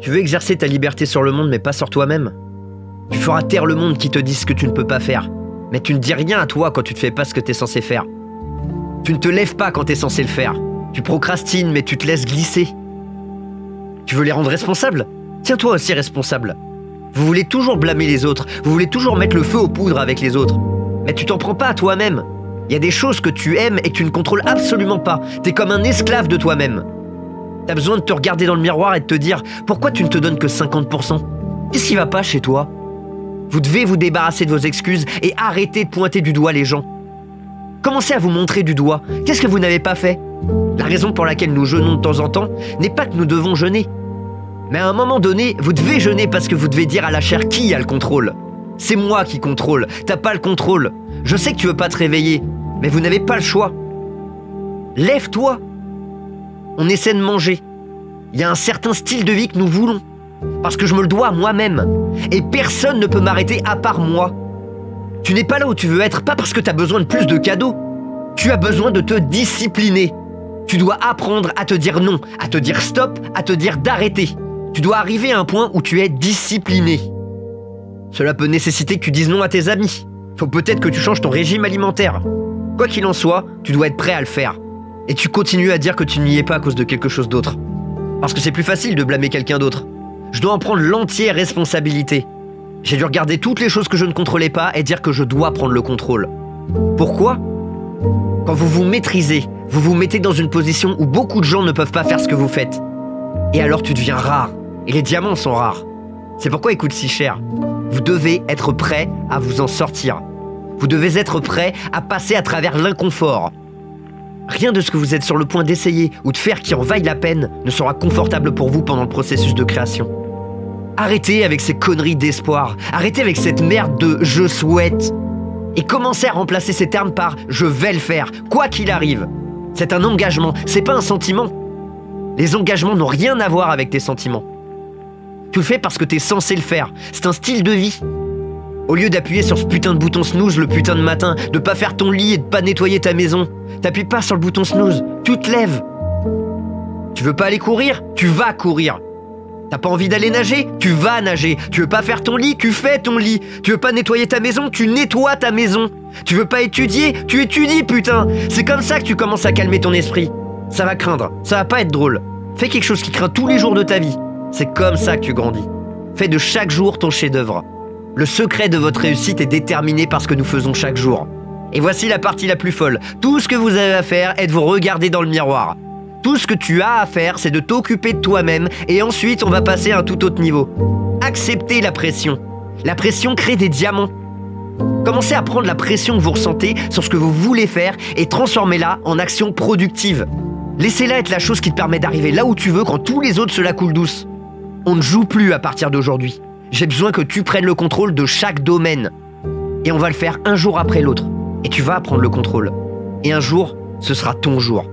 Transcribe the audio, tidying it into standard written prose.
Tu veux exercer ta liberté sur le monde, mais pas sur toi-même. Tu feras taire le monde qui te dit ce que tu ne peux pas faire. Mais tu ne dis rien à toi quand tu ne fais pas ce que tu es censé faire. Tu ne te lèves pas quand tu es censé le faire. Tu procrastines, mais tu te laisses glisser. Tu veux les rendre responsables? Tiens-toi aussi responsable. Vous voulez toujours blâmer les autres. Vous voulez toujours mettre le feu aux poudres avec les autres. Mais tu t'en prends pas à toi-même. Il y a des choses que tu aimes et que tu ne contrôles absolument pas. T'es comme un esclave de toi-même. T'as besoin de te regarder dans le miroir et de te dire « Pourquoi tu ne te donnes que 50% ? Qu'est-ce qui va pas chez toi ?» Vous devez vous débarrasser de vos excuses et arrêter de pointer du doigt les gens. Commencez à vous montrer du doigt. Qu'est-ce que vous n'avez pas fait? La raison pour laquelle nous jeûnons de temps en temps n'est pas que nous devons jeûner. Mais à un moment donné, vous devez jeûner parce que vous devez dire à la chair qui a le contrôle. C'est moi qui contrôle, t'as pas le contrôle. Je sais que tu veux pas te réveiller, mais vous n'avez pas le choix. Lève-toi. On essaie de manger. Il y a un certain style de vie que nous voulons. Parce que je me le dois à moi-même. Et personne ne peut m'arrêter à part moi. Tu n'es pas là où tu veux être, pas parce que tu as besoin de plus de cadeaux. Tu as besoin de te discipliner. Tu dois apprendre à te dire non, à te dire stop, à te dire d'arrêter. Tu dois arriver à un point où tu es discipliné. Cela peut nécessiter que tu dises non à tes amis. Faut peut-être que tu changes ton régime alimentaire. Quoi qu'il en soit, tu dois être prêt à le faire. Et tu continues à dire que tu n'y es pas à cause de quelque chose d'autre. Parce que c'est plus facile de blâmer quelqu'un d'autre. Je dois en prendre l'entière responsabilité. J'ai dû regarder toutes les choses que je ne contrôlais pas et dire que je dois prendre le contrôle. Pourquoi? Quand vous vous maîtrisez, vous vous mettez dans une position où beaucoup de gens ne peuvent pas faire ce que vous faites. Et alors tu deviens rare. Et les diamants sont rares. C'est pourquoi ils coûtent si cher. Vous devez être prêt à vous en sortir. Vous devez être prêt à passer à travers l'inconfort. Rien de ce que vous êtes sur le point d'essayer ou de faire qui en vaille la peine ne sera confortable pour vous pendant le processus de création. Arrêtez avec ces conneries d'espoir. Arrêtez avec cette merde de « je souhaite ». Et commencez à remplacer ces termes par « je vais le faire », quoi qu'il arrive. C'est un engagement, c'est pas un sentiment. Les engagements n'ont rien à voir avec tes sentiments. Tu le fais parce que t'es censé le faire. C'est un style de vie. Au lieu d'appuyer sur ce putain de bouton snooze le putain de matin, de pas faire ton lit et de pas nettoyer ta maison, t'appuies pas sur le bouton snooze, tu te lèves. Tu veux pas aller courir? Tu vas courir. T'as pas envie d'aller nager? Tu vas nager. Tu veux pas faire ton lit? Tu fais ton lit. Tu veux pas nettoyer ta maison? Tu nettoies ta maison. Tu veux pas étudier? Tu étudies, putain. C'est comme ça que tu commences à calmer ton esprit. Ça va craindre, ça va pas être drôle. Fais quelque chose qui craint tous les jours de ta vie. C'est comme ça que tu grandis. Fais de chaque jour ton chef-d'œuvre. Le secret de votre réussite est déterminé par ce que nous faisons chaque jour. Et voici la partie la plus folle. Tout ce que vous avez à faire est de vous regarder dans le miroir. Tout ce que tu as à faire, c'est de t'occuper de toi-même et ensuite on va passer à un tout autre niveau. Acceptez la pression. La pression crée des diamants. Commencez à prendre la pression que vous ressentez sur ce que vous voulez faire et transformez-la en action productive. Laissez-la être la chose qui te permet d'arriver là où tu veux quand tous les autres se la coulent douce. On ne joue plus à partir d'aujourd'hui. J'ai besoin que tu prennes le contrôle de chaque domaine. Et on va le faire un jour après l'autre. Et tu vas prendre le contrôle. Et un jour, ce sera ton jour.